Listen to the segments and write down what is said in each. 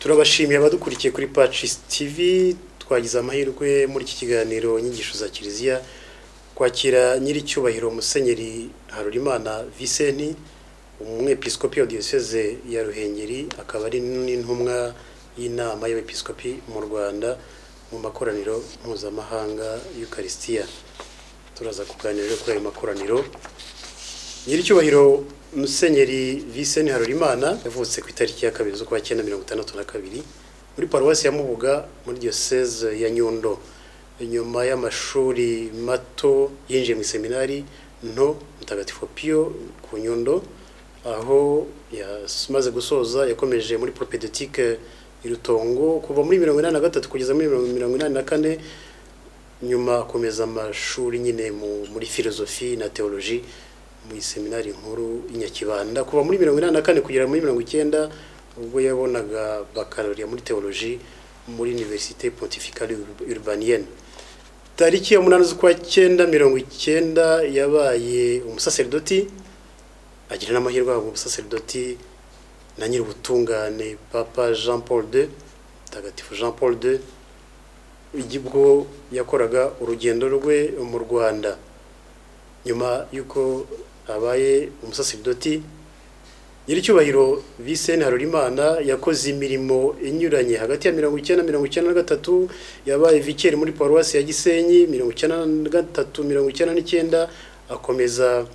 turabashimiye abadukurikiye kuri Patches TV. Twagize amahirwe muri iki kiganiro inyigisho za Kiliziya kwakira nyiricyubahiro Musenyeri Harorimana Vincent, umwepiskopi wa diocese ya Ruhengeri, akaba ari n'intumwa y'inama y'abepiskopi mu Rwanda mu makoraniro mpuzamahanga y'Eucharistia. Turaza kuganira kuri ayo makoraniro. Nyiricyubahiro Musenyeri Vincent Harorimana yavutse ku itariki ya 2 z'ukwa 1962 muri paruwasi ya Mubuga muri diocese ya Nyundo. Nyuma y'amashuri mato yinjiye mu seminari nto Mutagatifu Pio ku Nyundo, aho yamaze gusoza yakomeje muri propedeutique irutongo kuva muri 1983 kugeza muri 1984. Nyuma akomeza amashuri nyine muri filosofi na theologie mu seminari nkuru inyakibanda kuva muri 1984 kugera muri 1990, ubwo yabonaga baccalauréat muri theologie muri Université Pontificale Urbanienne. Tariki ya 8 z'ukwa 1990 yabaye umusaserdoti, agira n'amahirwe mu busaserdoti na nyir'ubutungane Papa Jean Paul II, Mutagatifu Jean Paul II, igibwo yakoraga urugendo rwe mu Rwanda. Nyuma yuko abaye umusaserdoti, nyiricyubahiro Vincent Harorimana yakoze imirimo inyuranye hagati ya 1993 yabaye vicaire muri paruwasi ya Gisenyi, 1993-1999 akomeza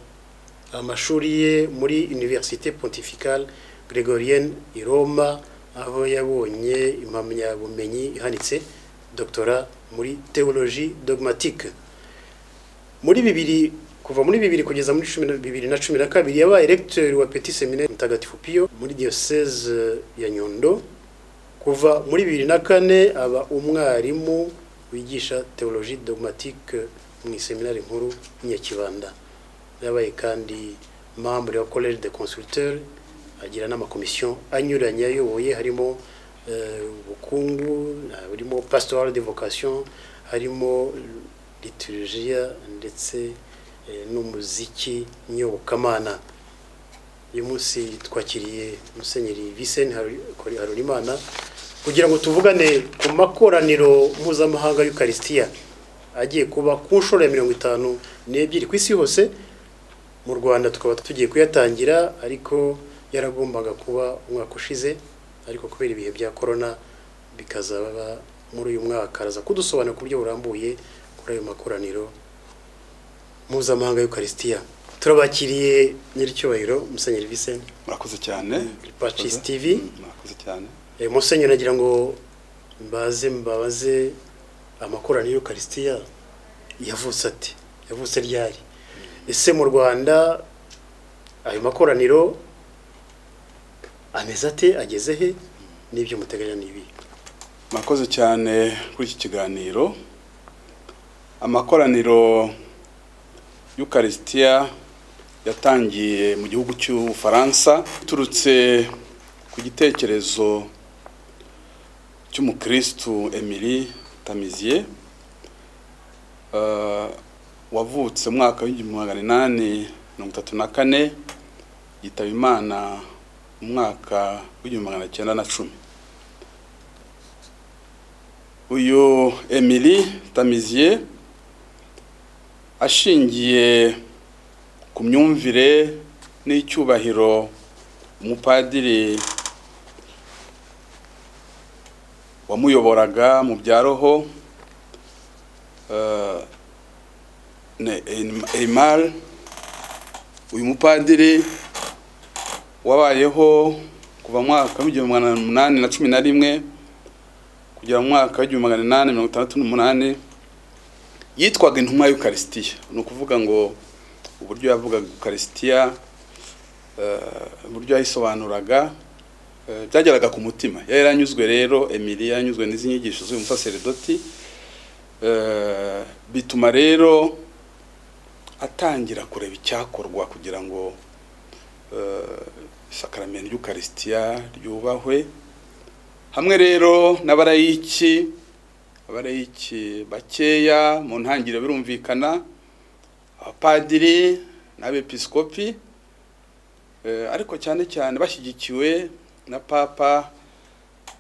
amashuri ye muri Université Pontificale Grégorienne i Roma, aho yabonye impamyabumenyi ihanitse doctorat muri théologie dogmatique. Kuva muri 2000 kugeza muri 2012 yabaye recteur wa Petit Séminaire Mutagatifu Pio muri diocese ya Nyundo. Kuva muri 2004 aba umwarimu wigisha théologie dogmatique mu seminari nkuru Nyakibanda. Yabaye kandi membre wa Collège des Consulteurs, agira n'amakomisiyo anyuranye ayoboye, harimo ubukungu, harimo pastoral de vocation, harimo liturgia ndetse n'umuziki nyobokamana. Uyu munsi twakiriye Musenyeri Vincent Harorimana kugira ngo tuvugane ku makoraniro mpuzamahanga y'Eucharistia agiye kuba ku nshuro ya 52 ku isi hose. Mu Rwanda tukaba tugiye kuyatangira, ariko yaragombaga kuba umwaka ushize, ariko kubera ibihe bya corona bikazaba muri uyu mwaka. Araza kudusobanura ku buryo burambuye kuri ayo makoraniro mpuzamahanga y'Eucharistia. Turabakiriye nyiricyubahiro Musenyeri Vincent. Murakoze cyane. Patches TV. Murakoze cyane. Musenyeri, nagira ngo mbabaze amakoraniro y'Eucharistia yavutse ryari? Ese mu Rwanda ayo makoraniro ameze ate, ageze he, n'ibyo muteganya nibi? Murakoze cyane kuri iki kiganiro. Amakoraniro y'Eucharistia yatangiye mu gihugu cy'Ufaransa turutse ku gitekerezo cy'umukristu Émilie Tamizier wavutse mwaka wa 1834, yitaba Imana mu mwaka wa 1910. Uyu Émilie Tamizier ashingiye ku myumvire n'icyubahiro umupadiri wamuyoboraga mu byaroho Aymar. Uyu mupadiri wabayeho kuva mwaka wa 1811 kugera mu mwaka wa 1868, yitwaga intumwa y'Eucharistia. No kuvuga ngo uburyo yavugaga Eucharistia, uburyo yayisobanuraga byageraga ku mutima. Yaranyuzwe rero, Emilie yanyuzwe n'izi nyigisho z'uyu musaserdoti, bituma rero atangira kureba icyakorwa kugira ngo isakaramentu y'Eucharistia ryubahwe. Hamwe rero n'abarayiki bakeya mu ntangiriro birumvikana, abapadiri n'abepiskopi, ariko cyane cyane bashyigikiwe na Papa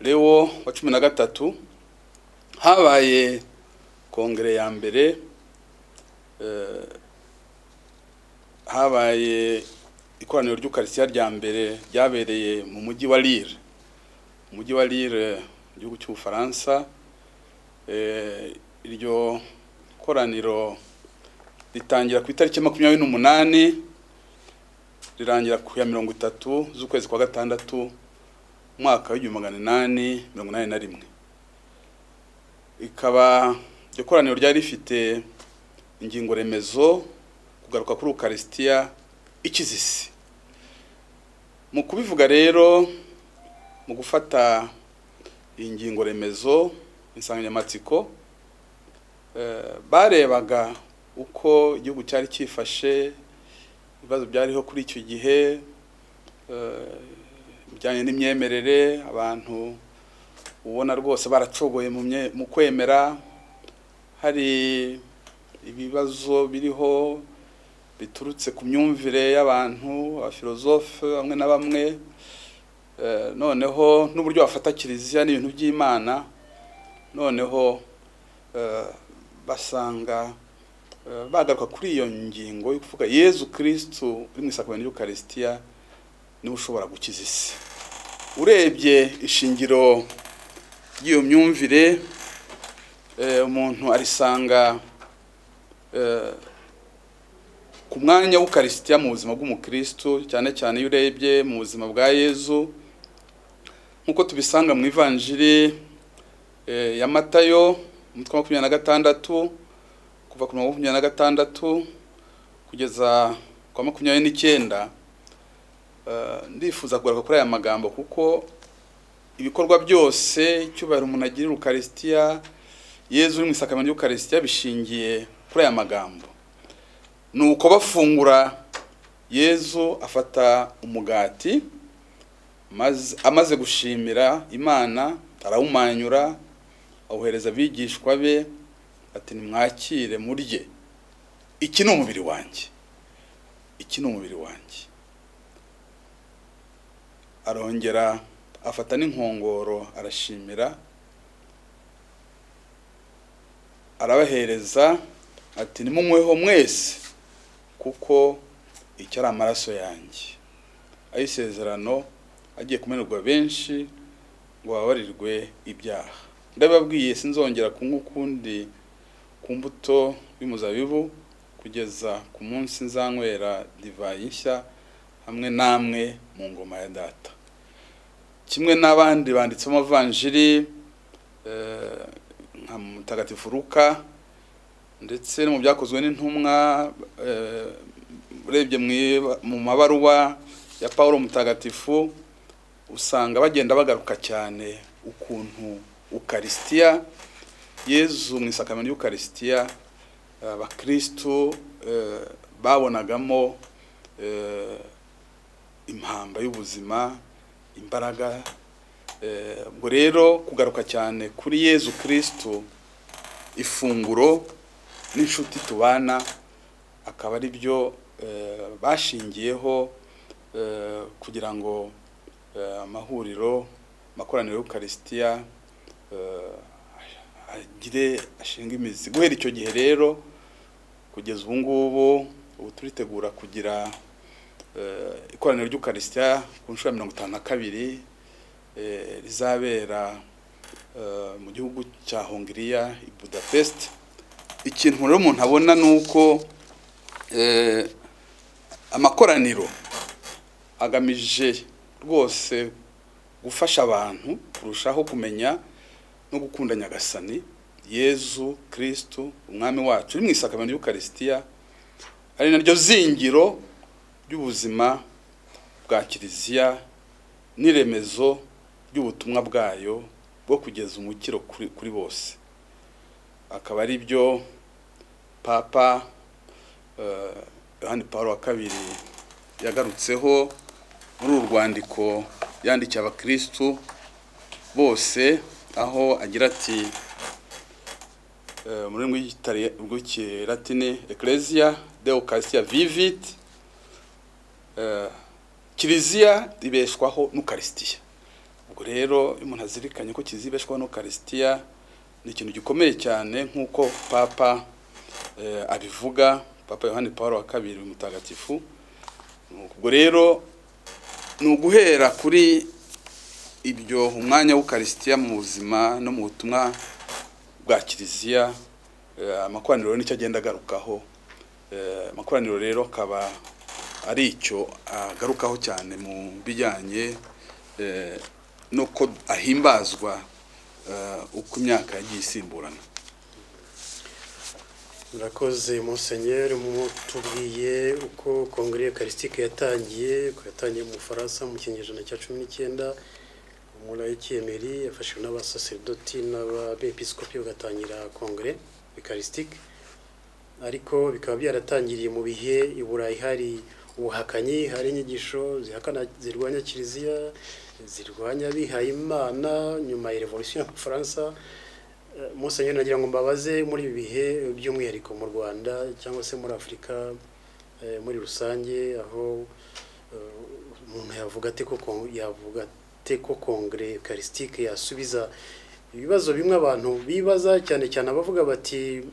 Leo wa 13 habaye kongere ya mbere, habaye ikoraniro ry'Ukarisitiya rya mbere ryabereye mu mujyi wa Lille, mu gihugu cy'Ubufaransa. Iryo koraniro ritangira ku itariki 28 rirangira ku ya 30 z'ukwezi kwa gatandatu mwaka wa 1881. Ikaba iryo koraniro ryari rifite ingingo remezo kugaruka kuri Ukarisitiya ikizisi. Mu kubivuga rero, mu gufata ingingo remezo insanganyamatsiko, barebaga uko igihugu cyari cyifashe, ibibazo byariho kuri icyo gihe, bijyanye n'imyemerere, abantu ubona rwose baracogoye mu kwemera. Hari ibibazo biriho biturutse ku myumvire y'abantu, abafilozofe bamwe na bamwe, noneho n'uburyo bafata Kiliziya n'ibintu by'Imana. Noneho basanga bagaruka kuri iyo ngingo yo kuvuga Yezu Kristo uri mu isakamento y'Ukarisitiya niwe ushobora gukiza isi. Urebye ishingiro ry'iyo myumvire, umuntu arisanga ku mwanya w'Ukarisitiya mu buzima bw'umukristo, cyane cyane iyo urebye mu buzima bwa Yezu nk'uko tubisanga mu Ivanjiri ya Matayo umutwe wa 26 kuva ku 26 kugeza kwa 29. Ndifuza kugaruka kuri aya magambo kuko ibikorwa byose icyubahiro umuntu agirira Ukarisitiya, Yezu uri mu isakamento y'Ukarisitiya, bishingiye kuri aya magambo. Nuko bafungura, Yezu afata umugati, amaze gushimira Imana arawumanyura, awuhereza abigishwa be, ati nimwakire murye, iki ni umubiri wanjye, iki ni umubiri wanjye. Arongera afata n'inkongoro, arashimira, arabahereza, ati nimunyweho mwese kuko icyo ari amaraso yanjye ay'isezerano agiye kumenerwa benshi ngo bababarirwe ibyaha. Ndababwiye sinzongera kunywa ukundi ku mbuto y'umuzabibu kugeza ku munsi nzanywera divayi nshya hamwe namwe mu ngoma ya Data. Kimwe n'abandi banditse mu Evanjiri nka Mutagatifu Luka ndetse no mu byakozwe n'intumwa, urebye mu mabaruwa ya Paulo Mutagatifu, usanga bagenda bagaruka cyane ukuntu Ukarisitiya, Yezu mu isakamento y'Ukarisitiya, abakristo babonagamo impamba y'ubuzima, imbaraga. Ubwo rero kugaruka cyane kuri Yezu Kristo, ifunguro n'inshuti tubana, akaba ari byo bashingiyeho kugira ngo amahuriro, amakoraniro y'Ukarisitiya ashinga imizi. Guhera icyo gihe rero kugeza ubu ngubu, turitegura kugira ikoraniro ry'Ukarisitiya ku nshuro ya 52 rizabera mu gihugu cya Hongiriya, i Budapest. Ikintu rero umuntu abona nuko amakoraniro agamije rwose gufasha abantu kurushaho kumenya no gukunda Nyagasani Yezu Kristo umwami wacu uri mu isakamento y'Ukarisitiya, ari naryo zingiro ry'ubuzima bwa Kiliziya n'iremezo ry'ubutumwa bwayo bwo kugeza umukiro kuri bose. Akaba ari byo Papa Yohani Paulo wa II yagarutseho muri uru rwandiko yandikiye abakristo bose, aho agira ati muri rw'Ikilatini, Ecclesia de Eucharistia vivit, Kiliziya ibeshwaho n'Ukarisitiya. ubwo rero iyo umuntu azirikanye ko kizibeshwaho n'Ukarisitiya ni ikintu gikomeye cyane nk'uko papa abivuga, Papa Yohani Pawulo wa kabiri mutagatifu. Ubwo rero ni uguhera kuri ibyo umwanya w'Ukarisitiya mu buzima no mu butumwa bwa Kiliziya, amakoraniro nicyo agenda agarukaho. Amakoraniro rero akaba ari icyo agarukaho cyane mu bijyanye nuko ahimbazwa uko imyaka yagiye isimburana. Murakoze Monseigneur, mutubwiye uko Kongere Eucharistique yatangiye mu Bufaransa mu kinyejana cya 19. Umulayiki Emery yafashijwe n'abasaserdoti n'abepiskopi bagatangira Kongere Eucharistique, ariko bikaba byaratangiriye mu bihe i Burayi hari ubuhakanyi, hari inyigisho zihakana zirwanya Kiliziya, zirwanya abihaye Imana nyuma ya Revolution ya Faransa. Monseigneur, nagira ngo mbabaze muri ibi bihe by'umwihariko mu Rwanda cyangwa se muri Afurika muri rusange, aho umuntu yavuga ate ko Kongere Eucharistique yasubiza ibibazo bimwe abantu bibaza, cyane cyane abavuga bati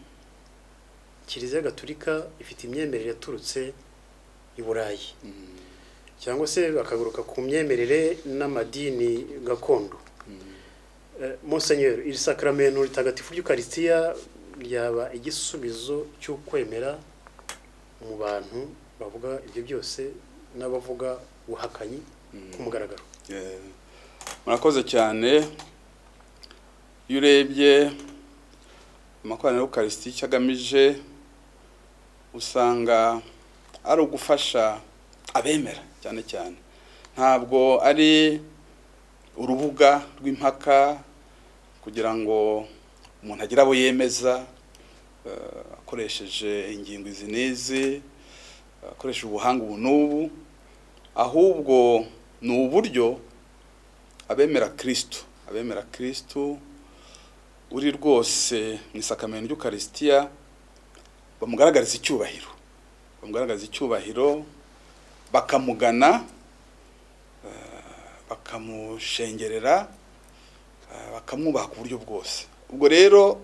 Kiliziya Gatolika ifite imyemerere yaturutse i Burayi, cyangwa se bakaguruka ku myemerere n'amadini gakondo. Monseigneur, iri sakramento ritagatifu ry'Ukaristiya ryaba igisubizo cy'ukwemera mu bantu bavuga ibyo byose n'abavuga ubuhakanyi ku mugaragaro? Murakoze cyane. Iyo urebye amakoraniro y'Ukaristiya icyo agamije usanga ari ugufasha abemera cyane cyane, ntabwo ari urubuga rw'impaka kugira ngo umuntu agire abo yemeza akoresheje ingingo izi n'izi, akoresheje ubuhanga ubu n'ubu, ahubwo ni uburyo abemera Kristo uri rwose mu isakamento ry'Ukaristiya bamugaragariza icyubahiro, bakamugana, bakamushengerera, bakamwubaha ku buryo bwose. Ubwo rero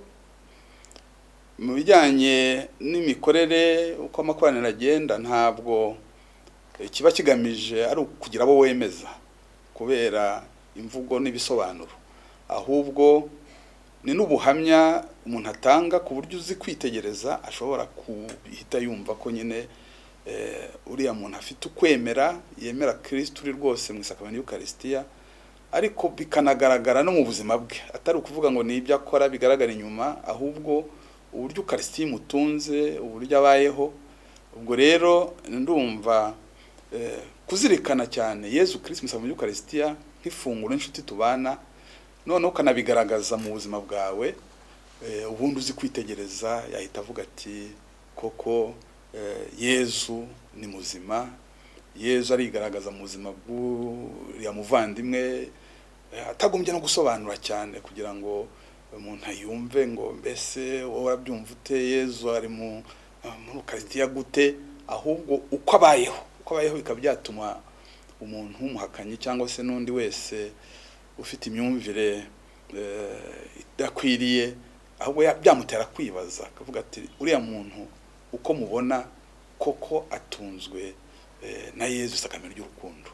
mu bijyanye n'imikorere uko amakoraniro agenda, ntabwo kiba kigamije ari ukugira abo wemeza kubera imvugo n'ibisobanuro, ahubwo ni n'ubuhamya umuntu atanga ku buryo uzi kwitegereza ashobora kuhita yumva ko nyine uriya muntu afite ukwemera, yemera Kristo uri rwose mu isakamento y'Ukaristiya, ariko bikanagaragara no mu buzima bwe, atari ukuvuga ngo ni ibyo akora bigaragara inyuma, ahubwo uburyo Ukaristiya imutunze, uburyo abayeho. Ubwo rero ndumva kuzirikana cyane Yezu Kristo mu isakamento y'Ukaristiya nk'ifunguro n'inshuti tubana, none ukanabigaragaza mu buzima bwawe, ubundi uzi kwitegereza yahita avuga ati koko Yezu ni muzima, Yezu arigaragaza mu buzima bw'uriya muvandimwe, atagombye no gusobanura cyane kugira ngo umuntu yumve ngo mbese wowe urabyumva ute, Yezu ari mu Ukaristiya gute, ahubwo uko abayeho bikaba byatuma umuntu w'umuhakanyi cyangwa se n'undi wese ufite imyumvire idakwiriye, ahubwo byamutera kwibaza akavuga ati uriya muntu uko mubona koko atunzwe na Yezu isakamento ry'urukundo.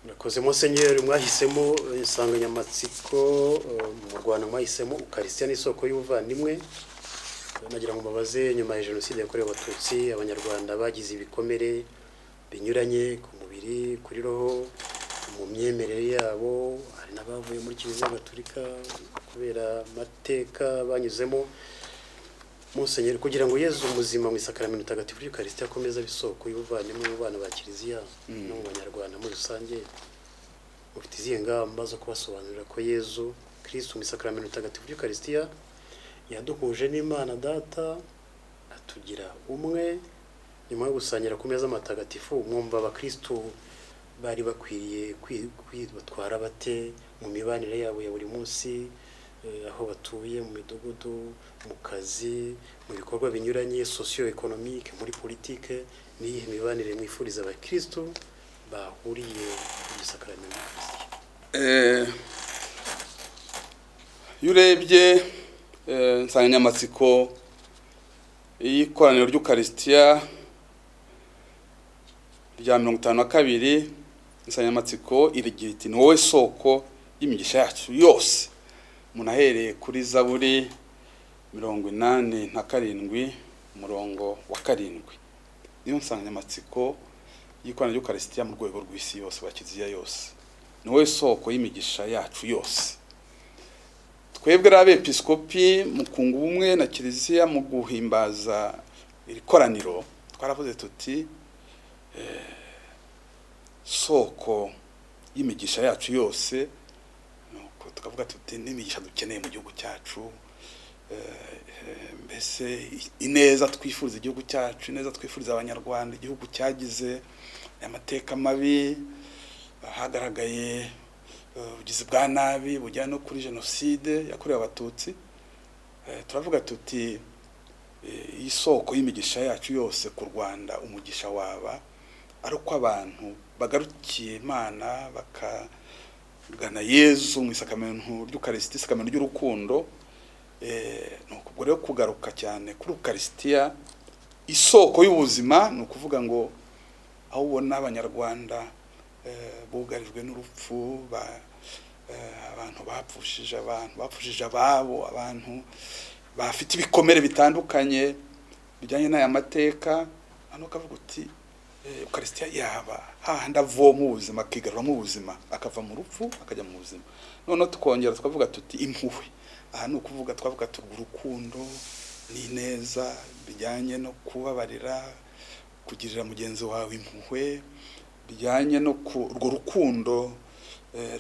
Murakoze Monseigneur, mwahisemo insanganyamatsiko mu Rwanda, mwahisemo Ukaristiya n'isoko y'ubuvandimwe. Nagira ngo mbabaze, nyuma ya Jenoside yakorewe Abatutsi, Abanyarwanda bagize ibikomere binyuranye ku mubiri, kuri roho, mu myemerere yabo, hari n'abavuye muri Kiliziya Gatolika kubera amateka banyuzemo. Monseigneur, kugira ngo Yezu muzima mu isakamento ritagatifu ry'Ukaristiya akomeza bisoko y'ubuvandimwe mu bana ba Kiliziya no mu Banyarwanda muri rusange, ufite izihe ngamba zo kubasobanurira ko Yezu Kristo mu isakamento ritagatifu ry'Ukaristiya yaduhuje n'Imana Data, atugira umwe? Nyuma yo gusangira ku meza matagatifu, mwumva abakristo bari bakwiriye kwitwara bate mu mibanire yabo ya buri munsi, aho batuye, mu midugudu, mu kazi, mu bikorwa binyuranye socio-economique, muri politike? Niyihe mibanire mwifuriza abakristo bahuriye mu isakamento y'Ukaristiya? iyo urebye insanganyamatsiko y'ikoraniro ry'Ukarisitiya rya 52, insanganyamatsiko irigira iti ni wowe soko y'imigisha yacu yose. Umuntu ahereye kuri Zaburi 87 umurongo wa 7. Niyo nsanganyamatsiko y'ikoraniro ry'Ukarisitiya mu rwego rw'isi yose, wa Kiliziya yose. Ni wowe soko y'imigisha yacu yose. Twebwe abepiskopi mu kunga ubumwe na Kiliziya mu guhimbaza iri koraniro, twaravuze tuti soko y'imigisha yacu yose, nuko tukavuga tuti n'imigisha dukeneye mu gihugu cyacu, mbese ineza twifuriza igihugu cyacu, ineza twifuriza abanyarwanda, igihugu cyagize amateka mabi, hagaragaye ubugizi bwa nabi bujyana no kuri jenoside yakorewe abatutsi. Turavuga tuti isoko y'imigisha yacu yose ku Rwanda, umugisha waba ari uko abantu bagarukiye Imana bakagana Yezu mu isakamento ry'Ukarisitiya, isakamento ry'urukundo. Nuko rero kugaruka cyane kuri Ukarisitiya, isoko y'ubuzima, ni ukuvuga ngo aho ubona abanyarwanda bugarijwe n'urupfu, abantu bapfushije ababo, abantu bafite ibikomere bitandukanye bijyanye n'aya mateka, hano kavuga uti Ukarisitiya yaba hahandi avoma ubuzima, akigaruramo ubuzima, akava mu rupfu akajya mu buzima. Noneho tukongera tukavuga tuti impuhwe. Aha ni ukuvuga twavuga tuti urukundo n'ineza bijyanye no kubabarira, kugirira mugenzi wawe impuhwe, bijyanye no urwo rukundo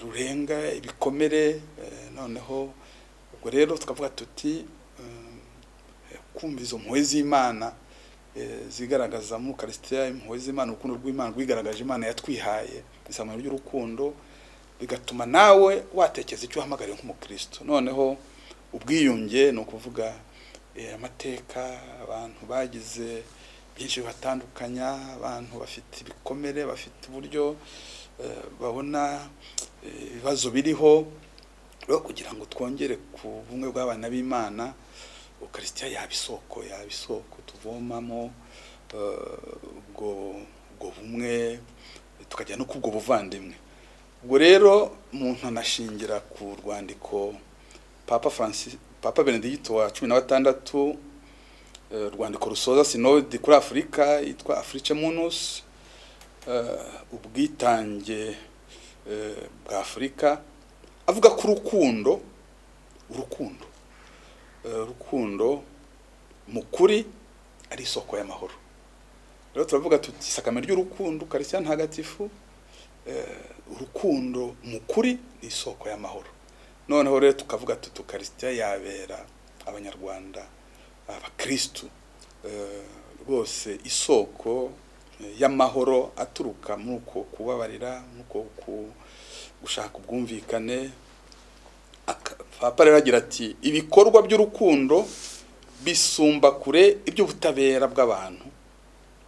rurenga ibikomere. Noneho ubwo rero tukavuga tuti kumva izo mpuhwe z'Imana zigaragaza mu Ukarisitiya, impuhwe z'Imana, urukundo rw'Imana rwigaragaje Imana yatwihaye, isakamento ry'urukundo, bigatuma nawe watekereza icyo uhamagariye nk'umukristo. Noneho ubwiyunge ni ukuvuga amateka, abantu bagize byinshi batandukanya, abantu bafite ibikomere, bafite uburyo babona ibibazo biriho, rero kugira ngo twongere ku bumwe bw'abana b'Imana, Ukarisitiya yaba isoko tuvomamo ubwo bumwe, tukajya no kubwo buvandimwe. Ubwo rero umuntu anashingira ku rwandiko Papa Benedicto wa 16, rwandiko rusoza sinode kuri Afurika yitwa Africae Munus, ubwitange bwa Afurika, avuga ku urukundo mukuri ari isoko y'amahoro. Rero turavuga tuti isakamento ry'urukundo, Ukarisitiya ntagatifu, urukundo mukuri ni isoko y'amahoro. Noneho rero tukavuga tuti Ukarisitiya yabera abanyarwanda, abakristo, rwose isoko y'amahoro aturuka muri uko kubabarira, nuko gushaka ubwumvikane. Papa rero agira ati ibikorwa by'urukundo bisumba kure iby'ubutabera bw'abantu,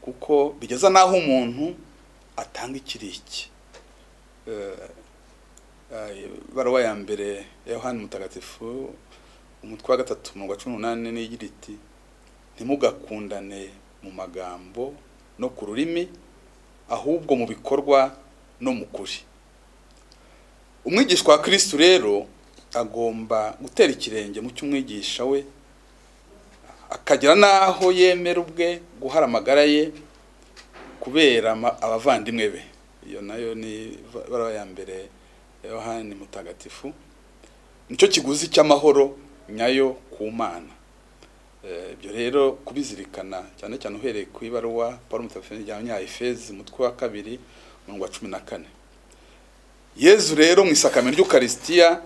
kuko bigeza naho umuntu atanga ikiriki. Baruwa ya mbere ya Yohani Mutagatifu umutwe wa 3 umurongo wa 18 n'igira iti ntimugakundane mu magambo no ku rurimi, ahubwo mu bikorwa no mu kuri. Umwigishwa wa Kristo rero agomba gutera ikirenge mu cy'umwigisha we, akagira naho yemera ubwe guhara amagara ye kubera abavandimwe be. Iyo nayo ni baruwa ya mbere Yohani Mutagatifu. Nicyo kiguzi cy'amahoro nyayo ku Mana. Ibyo rero kubizirikana cyane cyane uhereye ku ibaruwa Paulo Mutagatifu y'Abanya Efezi umutwe wa 2 umurongo wa 14. Yezu rero mu isakamento ry'Ukarisitiya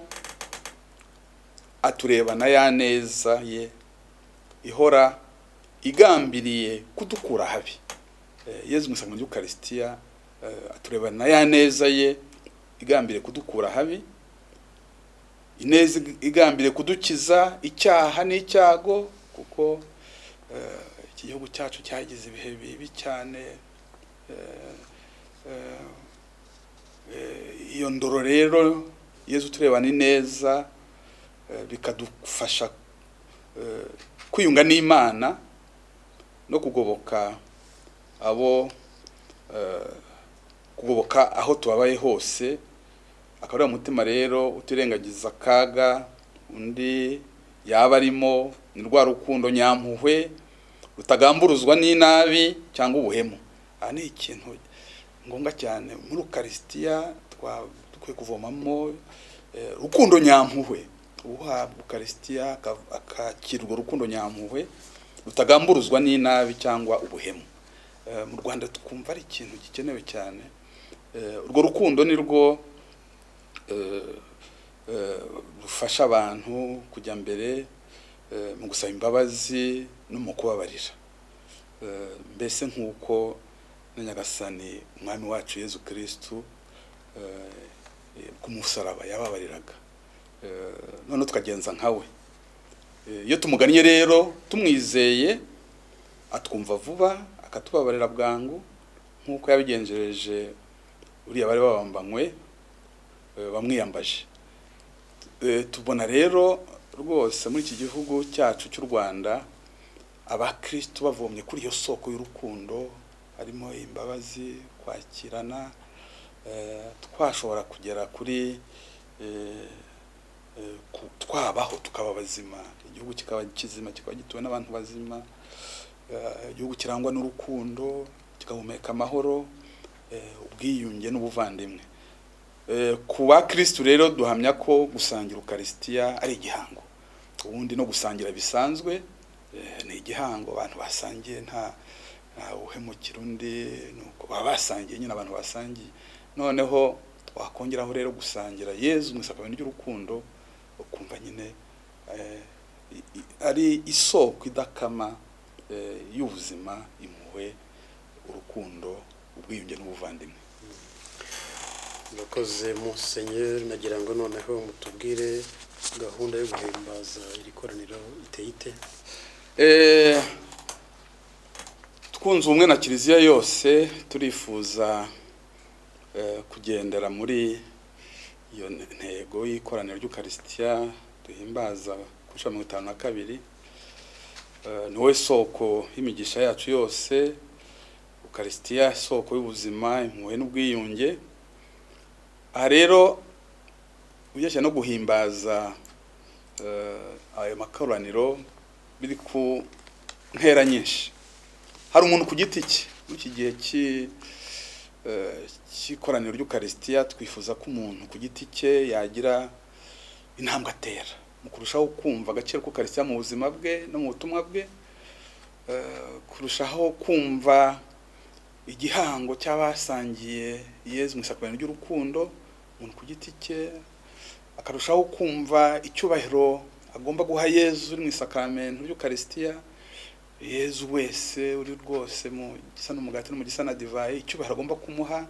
aturebana ya neza ye ihora igambiriye kudukura habi. Yezu mu isakamento ry'Ukarisitiya aturebana ya neza ye igambiriye kudukura habi, ineza igambiriye kudukiza icyaha n'icyago, kuko iki gihugu cyacu cyagize ibihe bibi cyane, iyo ndoro rero Yezu tureba ni neza, bikadufasha kwiyunga n'Imana no kugoboka aho tubabaye hose. Akaba ari umutima rero utirengagiza akaga undi yaba arimo, ni rwa rukundo nyampuhwe rutagamburuzwa n'inabi cyangwa ubuhemu. Aha ni ikintu ngombwa cyane muri Ukaristiya dukwiye kuvomamo, rukundo nyampuhwe. Uhabwa Ukaristiya akakirwa urukundo nyampuhwe rutagamburuzwa n'inabi cyangwa ubuhemu. Mu Rwanda tukumva ari ikintu gikenewe cyane. Urwo rukundo ni rwo rufasha abantu kujya mbere mu gusaba imbabazi no mu kubabarira. Mbese nk'uko na Nyagasani Umwami wacu Yezu Kristu ku musaraba yababariraga, none tukagenza nkawe. Iyo tumugannye rero tumwizeye, atwumva vuba akatubabarira bwangu, nk'uko yabigenjereje uriya bari babambanywe bamwiyambaje. Tubona rero rwose muri iki gihugu cyacu cy'u Rwanda abakristo bavomye kuri iyo soko y'urukundo, harimo imbabazi, kwakirana, twashobora kugera kuri twabaho tukaba bazima, igihugu kikaba kizima, kikaba gituwe n'abantu bazima, igihugu kirangwa n'urukundo, kigahumeka amahoro, ubwiyunge n'ubuvandimwe. Ku bakristo rero duhamya ko gusangira Ukaristiya ari igihango, ubundi no gusangira bisanzwe ni igihango. Abantu basangiye nta uhemukira undi, nuko basangiye nyine abantu basangiye. Noneho twakongeraho rero gusangira Yezu mu isakramento ry'urukundo, ukumva nyine ari isoko idakama y'ubuzima, impuhwe, urukundo, ubwiyunge n'ubuvandimwe. Murakoze Musenyeri, nagira ngo noneho mutubwire gahunda yo guhimbaza iri koraniro iteye ite? Twunze ubumwe na Kiliziya yose turifuza kugendera muri iyo ntego y'ikoraniro ry'Ukaristiya duhimbaza ku 52. Ni we soko y'imigisha yacu yose. Ukaristiya soko y'ubuzima, impuhwe n'ubwiyunge. Aha rero ujyashya no guhimbaza ayo makoraniro biri ku ntera nyinshi. Hari umuntu ku giti cye muri iki gihe cy'ikoraniro ry'Ukaristiya, twifuza ko umuntu ku giti cye yagira intambwe atera mu kurushaho kumva agaciro k'Ukaristiya mu buzima bwe no mu butumwa bwe, kurushaho kumva igihango cy'abasangiye Yezu mu isakramento ry'urukundo. Umuntu ku giti cye akarushaho kumva icyubahiro agomba guha Yezu mu isakramento ry'Ukaristiya. Yezu wese uri rwose mu gisa n'umugati no mu gisa na divayi, icyubahiro agomba kumuha,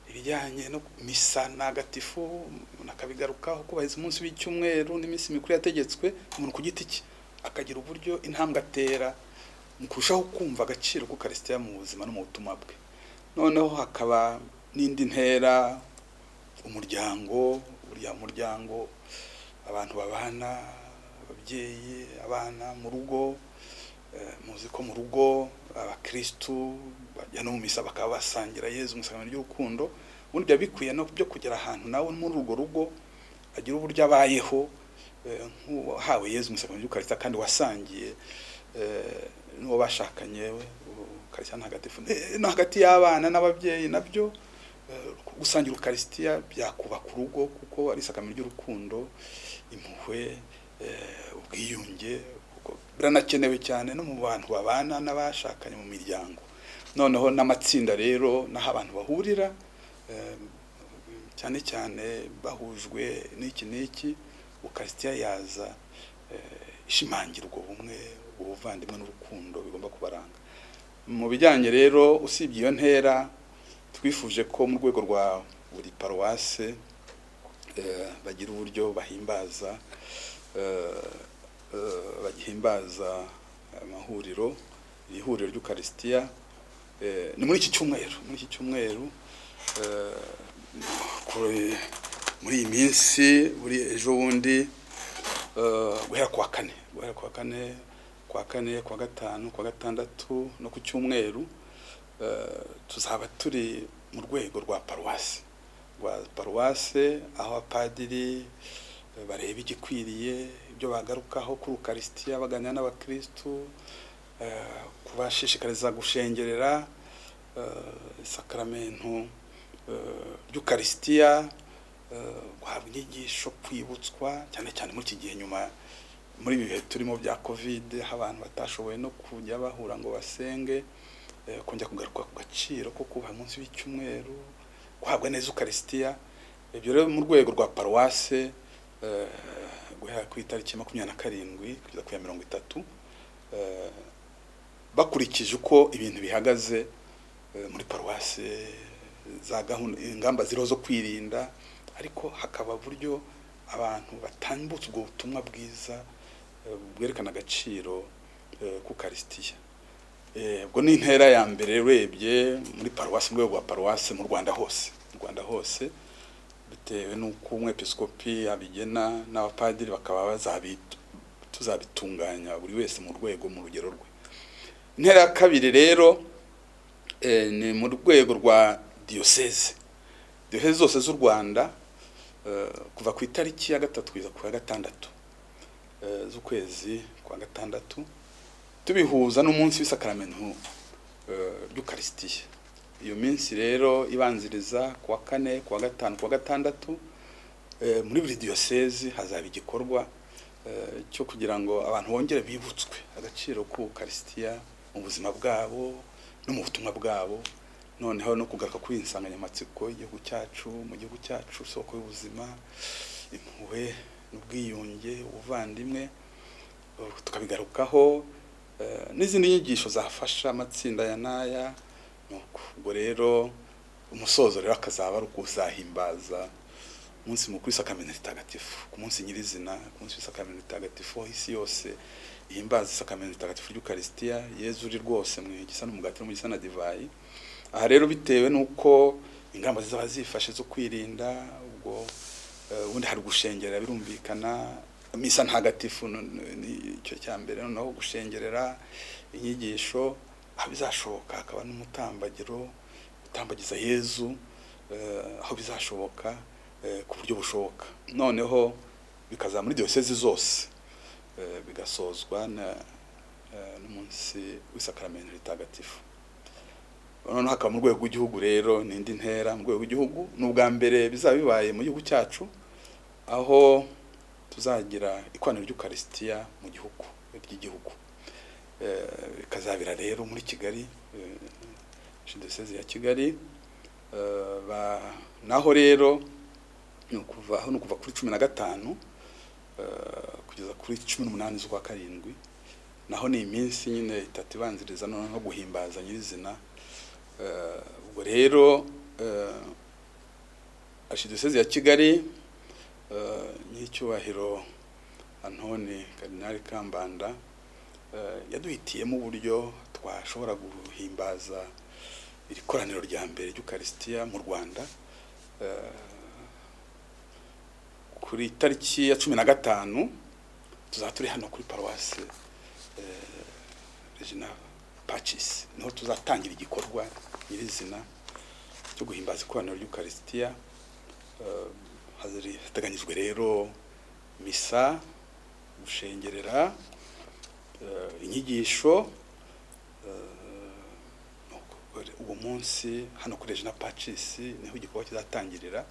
ibijyanye no misa ntagatifu nakabigarukaho, kubahiriza umunsi w'icyumweru n'iminsi mikuru yategetswe. Umuntu ku giti cye akagira uburyo intambwe atera mu kurushaho kumva agaciro k'Ukaristiya mu buzima no mu butumwa bwe. Noneho hakaba n'indi ntera, umuryango, uriya muryango, abantu babana, ababyeyi, abana mu rugo. Muzi ko mu rugo abakristo bajya no mu misa bakaba basangira Yezu mu isakramento ry'urukundo. Ubundi bikwiye no byo kugera ahantu nawe muri urwo rugo agira uburyo abayeho nk'uhawe Yezu mu isakramento ry'Ukaristiya kandi wasangiye n'uwo bashakanye Ukaristiya ntagatifu. No hagati y'abana n'ababyeyi nabyo gusangira Ukaristiya byakubaka urugo, kuko ari isakramento ry'urukundo, impuhwe, ubwiyunge, biranakenewe cyane no mu bantu babana n'abashakanye mu miryango. Noneho n'amatsinda rero naho abantu bahurira, cyane cyane bahujwe n'iki Ukaristiya yaza ishimangirwa ubumwe, ubuvandimwe n'urukundo bigomba kubaranga. Mu bijyanye rero usibye iyo ntera, twifuje ko mu rwego rwa buri paruwase bagira uburyo bahimbaza amahuriro, ihuriro ry'Ukaristiya. Ni muri iki cyumweru muri iyi minsi buri ejo bundi guhera kwa kane kwa gatanu kwa gatandatu no ku cyumweru tuzaba turi mu rwego rwa paruwase aho abapadiri bareba igikwiriye ibyo bagarukaho kuri Ukaristiya baganira n'abakristu, kubashishikariza gushengerera isakaramentu ry'Ukaristiya, guhabwa inyigisho, kwibutswa cyane cyane muri iki gihe nyuma muri ibi bihe turimo bya covid aho abantu batashoboye no kujya bahura ngo basenge, kongera kugaruka ku gaciro ko kuba munsi w'icyumweru guhabwa neza Ukaristiya. Ibyo rero mu rwego rwa paruwase guhera ku itariki 27 kugeza ku ya 30 bakurikije uko ibintu bihagaze muri paruwase, za gahunda ingamba ziro zo kwirinda, ariko hakaba buryo abantu batambutse ubwo butumwa bwiza bwerekana agaciro ku Ukaristiya. Ubwo ni intera ya mbere urebye muri paruwase, mu rwego rwa paruwase mu Rwanda hose bitewe n'uko umwepiskopi abigena n'abapadiri bakaba tuzabitunganya buri wese mu rwego mu rugero rwe. Intera ya kabiri rero ni mu rwego rwa diyoseze zose z'u Rwanda, kuva ku itariki ya 3 kugeza ku ya 6 z'ukwezi kwa gatandatu, tubihuza n'umunsi w'isakaramentu ry'Ukaristiya. Iyo minsi rero ibanziriza ku wa 4, ku wa 5, ku wa 6 muri buri diyoseze hazaba igikorwa cyo kugira ngo abantu bongere bibutswe agaciro ku Ukaristiya mu buzima bwabo no mu butumwa bwabo, noneho no kugaruka kuri insanganyamatsiko y'igihugu cyacu, mu gihugu cyacu soko y'ubuzima, impuhwe n'ubwiyunge, ubuvandimwe, tukabigarukaho n'izindi nyigisho zafasha amatsinda ya naya. Ubwo rero umusozo rero akazaba ari ukuzahimbaza umunsi mukuru w'isakaramentu ritagatifu, ku munsi nyirizina, ku munsi w'isakaramentu ritagatifu isi yose ihimbaza isakaramentu ritagatifu ry'Ukaristiya, Yezu uri rwose mu gisa n'umugati no mu gisa na divayi. Aha rero bitewe n'uko ingamba zizaba zifashe zo kwirinda, ubwo ubundi hari gushengerera birumvikana, misa ntagatifu icyo cya mbere, noneho gushengerera inyigisho aho bizashoboka, hakaba n'umutambagiro utambagiza Yezu aho bizashoboka ku buryo bushoboka, noneho bikaza muri diyoseze zose bigasozwa n'umunsi w'isakaramentu ritagatifu. Noneho hakaba mu rwego rw'igihugu rero n'indi ntera mu rwego rw'igihugu, n'ubwa mbere bizaba bibaye mu gihugu cyacu aho tuzagira ikoraniro ry'Ukaristiya mu gihugu ry'igihugu, bikazabira rero muri Kigali, diyoseze ya Kigali, naho rero ni kuva kuri 15 kugeza kuri 18 z'ukwa karindwi, naho ni iminsi nyine itatu ibanziriza no guhimbaza nyirizina. Ubwo rero Archdiocese ya Kigali, ny'icyubahiro Antoni Kardinali Kambanda yaduhitiyemo uburyo twashobora guhimbaza iri koraniro rya mbere ry'Ukaristiya mu Rwanda kuri tariki ya 15 tuzaturi hano kuri paruwase Regina Pacis, niho tuzatangira igikorwa nyirizina cyo guhimbaza ikoraniro ry'Ukaristiya. Hateganyijwe rero misa, gushengerera, inyigisho, uwo munsi hano kuri Regina Pacis niho igikorwa kizatangirira.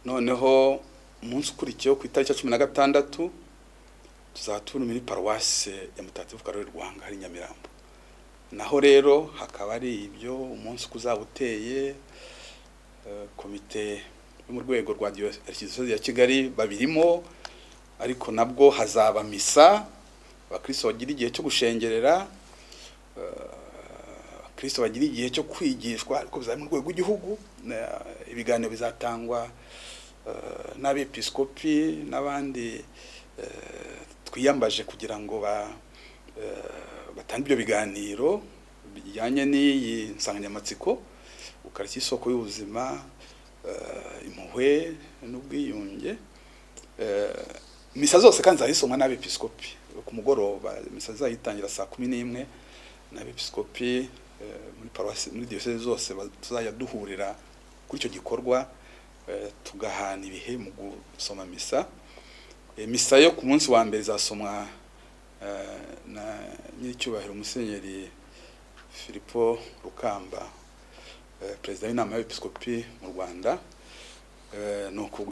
Noneho umunsi ukurikiyeho ku itariki ya 16 tuzatura muri paruwase ya Mutagatifu Karoli Rwanga hari Nyamirambo, naho rero hakaba ari ibyo umunsi kuzaba uteye. Komite yo mu rwego rwa Archdiocese ya Kigali babirimo, ariko nabwo hazaba misa, abakristo bagira igihe cyo gushengerera, abakristo bagira igihe cyo kwigishwa, ariko bizaba mu rwego rw'igihugu. Ibiganiro bizatangwa n'abepiskopi n'abandi twiyambaje kugira ngo batange ibyo biganiro bijyanye n'iyi nsanganyamatsiko ukarishya isoko y'ubuzima, impuhwe n'ubwiyunge. Misa zose kandi zahisomwa n'abepiskopi ku mugoroba. Misa zayitangira saa 11 n'abepiskopi muri paroisse muri diocese zose tuzajya duhurira kuri icyo gikorwa, tugahana ibihe mu gusoma misa. Misa yo ku munsi wa mbere zasomwa na nyiricyubahiro Musenyeri Filipo Rukamba, perezida w'inama y'abepiskopi mu Rwanda.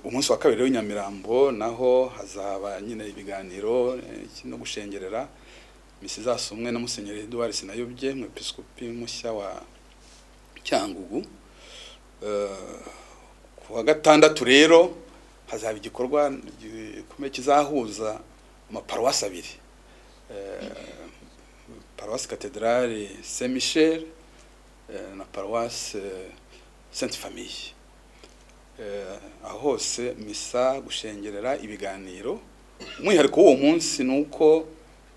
Umunsi wa kabiri w'Inyamirambo naho hazaba nyine ibiganiro no gushengerera. Misa zasomwe na Musenyeri Edouard Sinayobye, umwepiskopi mushya wa Cyangugu. Ku wa gatandatu rero hazaba igikorwa gikomeye kizahuza amaparuwasi abiri, paruwasi Cathedrale Saint Michel na paruwasi Sainte Famille. Aho hose misa, gushengerera, ibiganiro. Umwihariko w'uwo munsi nuko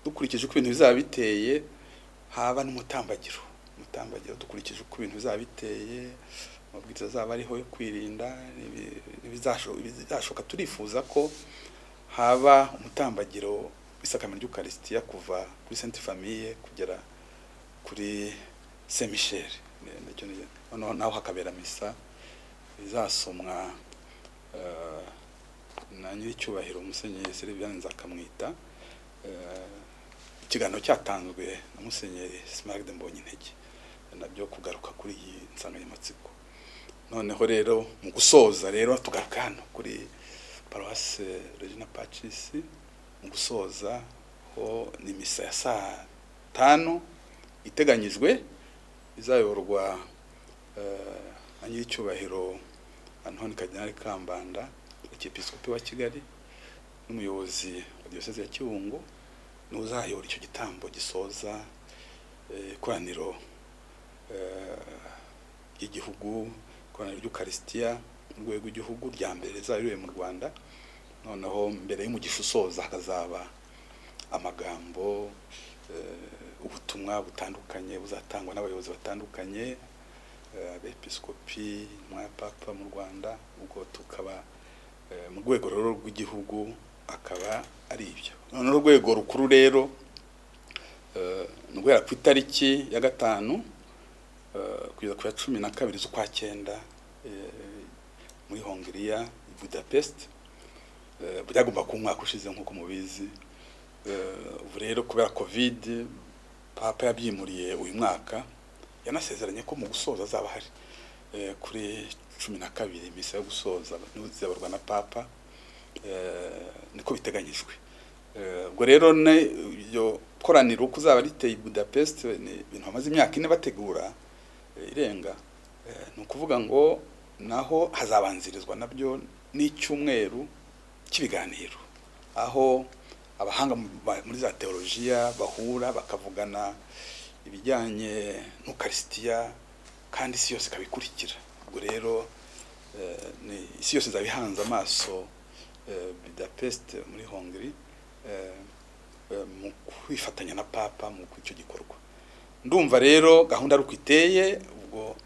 dukurikije uko ibintu bizaba biteye haba n'umutambagiro. Umutambagiro dukurikije uko ibintu bizaba biteye, amabwiriza azaba ariho yo kwirinda bizashoka. Turifuza ko haba umutambagiro w'isakamento ry'Ukaristiya kuva kuri Sainte Famille kugera kuri Saint Michel. Naho hakabera misa izasomwa na nyiricyubahiro Musenyeri Sylvain Nzakamwita. Ikiganiro cyatanzwe na Musenyeri Smaragde Mbonyintege nabyo kugaruka kuri iyi nsanganyamatsiko. Noneho rero mu gusoza rero tugaruka hano kuri Paroisse Regina Pacis. Mu gusoza ho ni misa ya saa 5 iteganyijwe, izayorwa na nyiricyubahiro Antoni Kardinali Kambanda, Arkiyepiskopi wa Kigali n'umuyobozi wa Diocese ya Kibungo. N'uzayobora icyo gitambo gisoza ikoraniro ry'igihugu, ikoraniro ry'Ukaristiya mu rwego rw'igihugu rya mbere rizayiriwe mu Rwanda. Noneho mbere y'umugisha usoza hakazaba amagambo, ubutumwa butandukanye buzatangwa n'abayobozi batandukanye, abepiskopi, umwa papa mu Rwanda. Ubwo tukaba mu rwego rw'igihugu akaba ari ibyo. Noneho urwego rukuru rero guhera ku itariki ya 5 kugeza ku ya 12 z'ukwa 9 muri Hongiriya, i Budapest. Byagomba ku mwaka ushize nk'uko mubizi. Ubu rero kubera covid papa yabyimuriye uyu mwaka, yanasezeranye ko mu gusoza azaba hari kuri 12 misa yo gusoza n'izabarwa na papa. Niko biteganyijwe. Ubwo rero iyo koraniro kuzaba riteye Budapest ni ibintu hamaze imyaka 4 bategura irenga. Ni ukuvuga ngo naho hazabanzirizwa nabyo n'icyumweru cy'ibiganiro, aho abahanga muri za teologiya bahura bakavugana ibijyanye n'Ukaristiya kandi isi yose kabikurikira. Ubwo rero isi yose zabihanze amaso Budapest muri Hongrie mu kwifatanya na papa mu icyo gikorwa. Ndumva rero gahunda ari kwiteye. Ubwo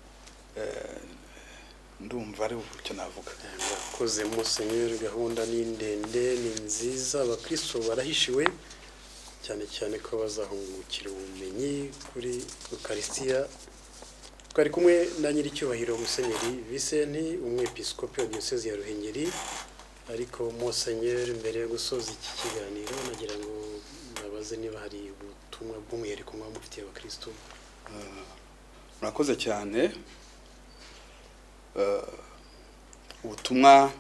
ndumva ari icyo navuga. Murakoze Musenyeri, gahunda ni ndende, ni nziza. Abakristo barahishiwe cyane cyane ko bazahungukira ubumenyi kuri Ukaristiya. Twari kumwe na nyiricyubahiro Musenyeri Vincent, umwepiskopi wa Diocese ya Ruhengeri. Ariko Musenyeri, mbere yo gusoza iki kiganiro nagira ngo nabaze niba hari ubutumwa bw'umwihariko mwamufitiye abakristo. Murakoze cyane. Ubutumwa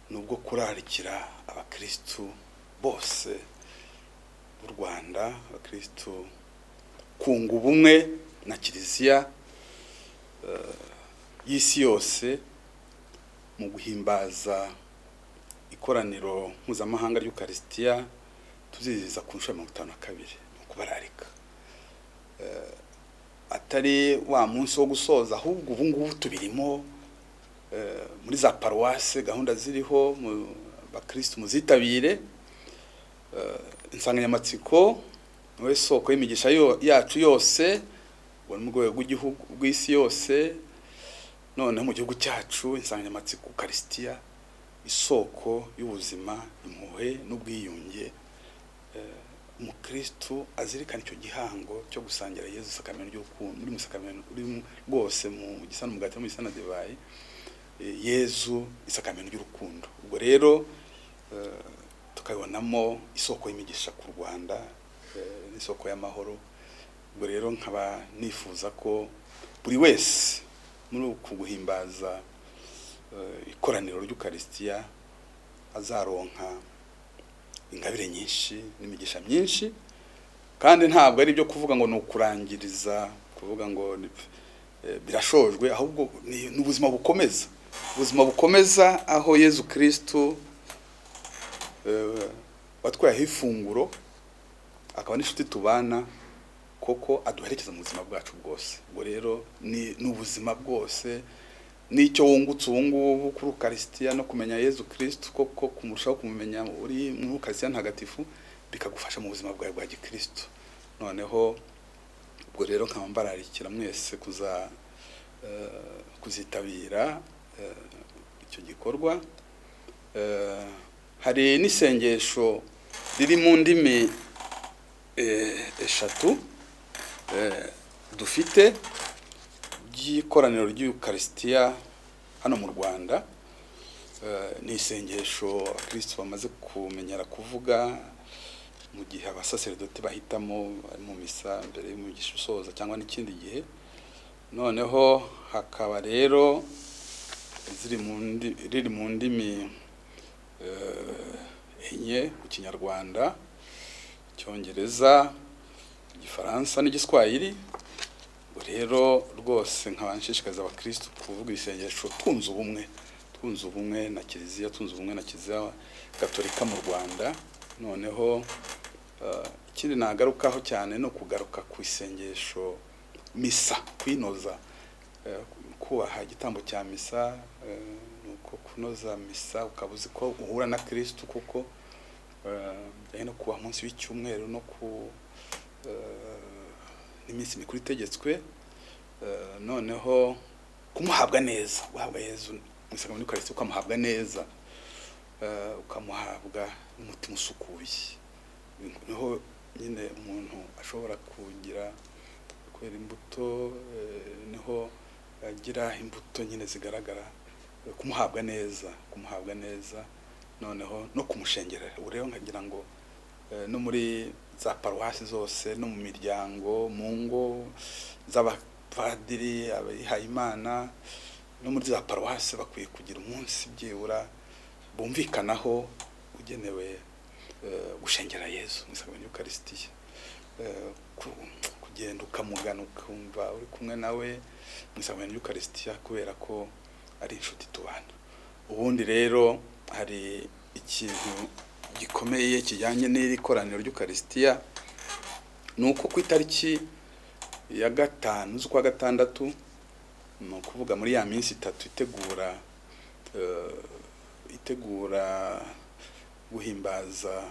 nubwo kurarikira abakristo bose b'u Rwanda, abakristo kunga ubumwe na Kiliziya y'isi yose mu guhimbaza ikoraniro mpuzamahanga ry'Ukaristiya tuziziza ku nshuro 52 no kubararika. Atari wa munsi wo gusoza, ahubwo ubu ngubu tubirimo muri za paruwase, gahunda ziriho bakristo muzitabire. Insanganyamatsiko niwe soko y'imigisha yacu yose, ngo mu rwego rw'igihugu rw'isi yose, none mu gihugu cyacu insanganyamatsiko Eucharistia, isoko y'ubuzima, impuhwe n'ubwiyunge. Umukristo azirikana icyo gihango cyo gusangira Yezu isakamento ry'urukundo, uri mu isakamento uri rwose mu gisana umugati no mu gisana divayi, Yezu isakamento ry'urukundo. Ubwo rero tukabonamo isoko y'imigisha ku Rwanda, n'isoko y'amahoro. Ubwo rero nkaba nifuza ko buri wese muri uku guhimbaza ikoraniro ry'Eucharistia azaronka ingabire nyinshi n'imigisha myinshi, kandi ntabwo ari byo kuvuga ngo nukurangiriza, kuvuga ngo birashojwe, ahubwo ni ubuzima bukomeza, ubuzima bukomeza, aho Yezu Kristo watwaye ifunguro akaba n'inshuti tubana, koko aduherekeza mu buzima bwacu bwose. Ubwo rero ni ubuzima bwose, n'icyo wungutse ubu ngubu kuri Eucharistia no kumenya Yezu Kristo, koko kumurushaho kumumenya uri mu Eucharistia ntagatifu, bikagufasha mu buzima bwawe bwa gikristo. Noneho ubwo rero nkaba mbararikira mwese kuzitabira icyo gikorwa. Hari n'isengesho riri mu ndimi eshatu dufite ry'ikoraniro ry'Eucharistia hano mu Rwanda. Ni isengesho abakristo bamaze kumenyera kuvuga mu gihe abasaseredoti bahitamo mu misa mbere y'umugisha usoza cyangwa n'ikindi gihe. Noneho hakaba rero riri mu ndimi enye, mu Kinyarwanda, Icyongereza, Igifaransa n'Igiswahili. Rero rwose nkaba nshishikariza abakristo kuvuga isengesho twunze ubumwe na Kiliziya, twunze ubumwe na Kiliziya Gatolika mu Rwanda. Noneho ikindi nagarukaho cyane no kugaruka ku isengesho misa, kwinoza, kubaha igitambo cya misa, nuko kunoza misa ukabuzi ko uhura na Kristo, kuko no kuba munsi w'icyumweru no ku n'iminsi mikuru itegetswe. Noneho kumuhabwa neza, guhabwa Yezu mu isakamento y'Eucharistia, ukamuhabwa neza, ukamuhabwa n'umutima usukuye. Niho nyine umuntu ashobora kugira kwera imbuto, niho agira imbuto nyine zigaragara, kumuhabwa neza, noneho no kumushengerera. Ubu rero nkagira ngo no muri za paruwasi zose, no mu miryango, mu ngo z'abapadiri, abihaye Imana, no muri za paruwasi bakwiye kugira umunsi byibura bumvikanaho ugenewe gushengera Yezu mu isakamento y'Eucharistia, kugenda ukamugana ukumva uri kumwe nawe mu isakamento y'Eucharistia, kubera ko ari inshuti tubana. Ubundi rero hari ikintu gikomeye kijyanye n'iri koraniro ry'Eucharistia, nuko ku itariki ya 5 z'ukwa gatandatu, no kuvuga muri ya minsi 3 itegura guhimbaza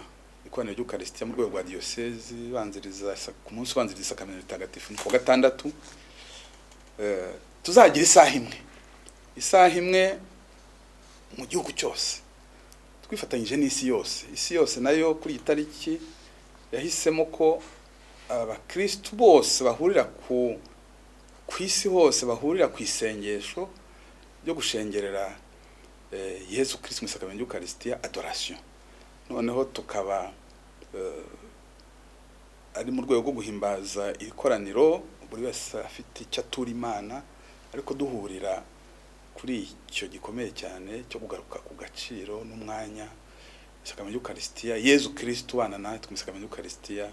ikoraniro ry'Eucharistia mu rwego rwa diocese, banziriza ku munsi ubanziriza isakamento ritagatifu ku gatandatu, tuzagira isaha imwe mu gihugu cyose, twifatanyije n'isi yose nayo kuri itariki yahisemo ko abakristo bose bahurira ku isi hose, bahurira ku isengesho ryo gushengerera Yezu Kristo mu isakamento y'Eucharistia, adoration. Noneho tukaba ari mu rwego rwo guhimbaza ikoraniro, buri wese afite icyo atura Imana, ariko duhurira kuri icyo gikomeye cyane cyo kugaruka ku gaciro n'umwanya isakamento y'Eucharistia, Yezu Kristo wana natwe mu isakamento y'Eucharistia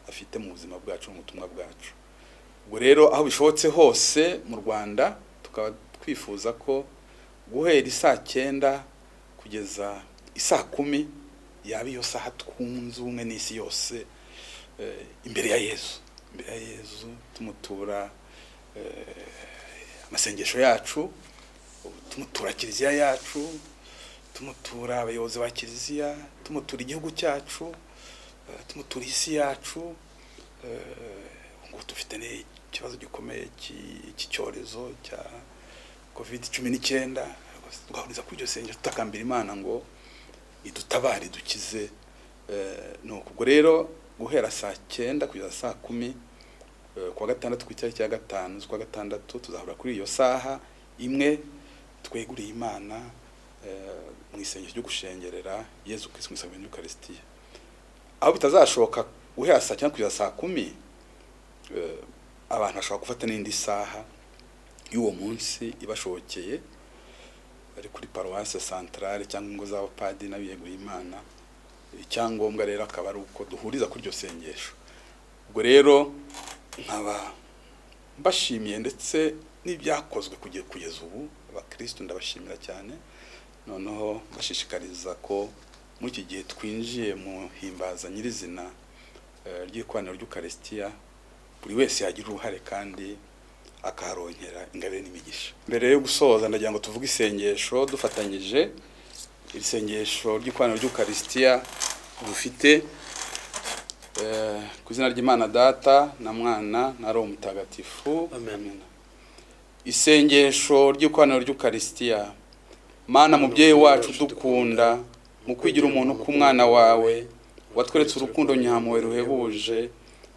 afite mu buzima bwacu, mu butumwa bwacu. Ubwo rero aho bishobotse hose mu Rwanda, tukaba twifuza ko guhera 9:00 kugeza 10:00 yaba iyo saha twunze ubumwe n'isi yose, imbere ya Yezu tumutura amasengesho yacu, tumutura Kiliziya yacu, tumutura abayobozi ba Kiliziya, tumutura igihugu cyacu, tumutura isi yacu, ngo dufite n'ikibazo gikomeye cy'icyorezo cya COVID-19, tugahuriza kuri iryo sengesho tutakambira Imana ngo idutabare dukize. Nuko ubwo rero guhera saa 9 kugeza saa 10 kuwa gatandatu ku cyari cya gatanu z'ukwa gatandatu tuzahura kuri iyo saha imwe tweguriye Imana mu isengesho ryo gushengerera Yezu Kristo mu isabune y'Eucharistia. Aho bitazashoboka guhera saa 9 kugeza saa 10, abantu bashobora gufata n'indi saha y'uwo munsi ibashobokeye bari kuri paroisse centrale cyangwa ingo z'abapadiri n'abiyeguriye Imana. Icyangombwa rero akaba ari uko duhuriza kuri iryo sengesho. Ubwo rero nkaba mbashimiye ndetse n'ibyakozwe kugeza ubu abakristo ndabashimira cyane, noneho bashishikariza ko muri iki gihe twinjiye mu himbaza nyirizina ry'ikoraniro ry'Eucharistia buri wese yagira uruhare kandi akaharonkera ingabire n'imigisha. Mbere yo gusoza ndagira ngo tuvuge isengesho dufatanyije, iri sengesho ry'ikoraniro ry'Eucharistia dufite ku izina ry'Imana Data na Mwana na Roho Mutagatifu. Amen. Isengesho ry'ikoraniro ry'Eucharistia. Mana mubyeyi wacu dukunda, mu kwigira umuntu k'umwana wawe watweretse urukundo nyamwe ruhebuje,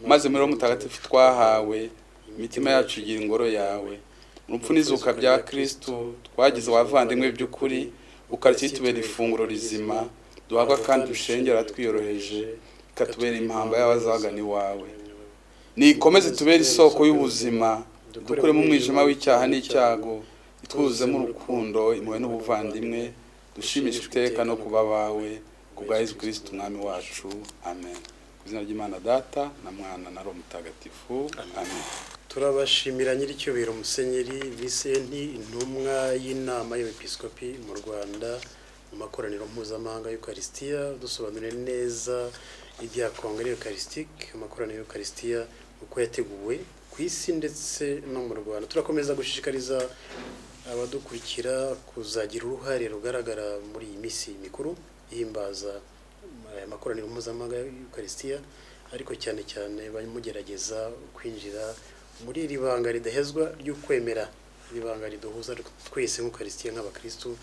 maze muri Roho Mutagatifu twahawe imitima yacu igira ingoro yawe. Mu rupfu n'izuka bya Kristo twagize abavandimwe by'ukuri, Eucharistia itubera ifunguro rizima duhabwa kandi dushengera twiyoroheje, ikatubera impamba y'abazagana iwawe. Nikomeze tubera isoko y'ubuzima, dukure mu mwijima w'icyaha n'icyago, itwuzuzemo urukundo, impuhwe n'ubuvandimwe, dushimishe iteka no kuba bawe, kubwa Yezu Kristo umwami wacu. Amen. Ku izina ry'Imana Data na Mwana na Roho Mutagatifu. Amen. Turabashimira nyiricyubahiro Musenyeri Vicente, intumwa y'inama y'Episkopi mu Rwanda mu makoraniro mpuzamahanga y'Eucharistia, dusobanurire neza ibya Kongere Eucharistique, amakoraniro y'Eucharistia uko yateguwe ku isi ndetse no mu Rwanda. Turakomeza gushishikariza abadukurikira kuzagira uruhare rugaragara muri iyi misi mikuru ihimbaza amakoraniro mpuzamahanga y'Eucharistia, ariko cyane cyane bamugerageza kwinjira muri iri banga ridahezwa ry'ukwemera, iri banga riduhuza twese nk'Eucharistia nk'abakristo,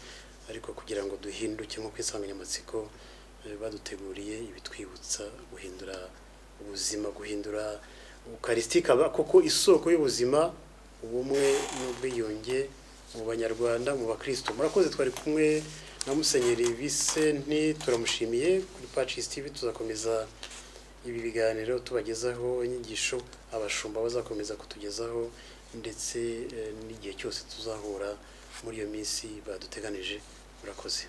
ariko kugira ngo duhinduke nk'uko insanganyamatsiko baduteguriye ibitwibutsa guhindura ubuzima, guhindura Eucharistie kaba koko isoko y'ubuzima, ubumwe n'ubwiyunge mu Banyarwanda, mu bakristo. Murakoze, twari kumwe na Musenyeri Vicente, turamushimiye. Kuri Patris TV tuzakomeza ibi biganiro tubagezaho inyigisho abashumba bazakomeza kutugezaho, ndetse n'igihe cyose tuzahura muri iyo minsi baduteganije. Murakoze.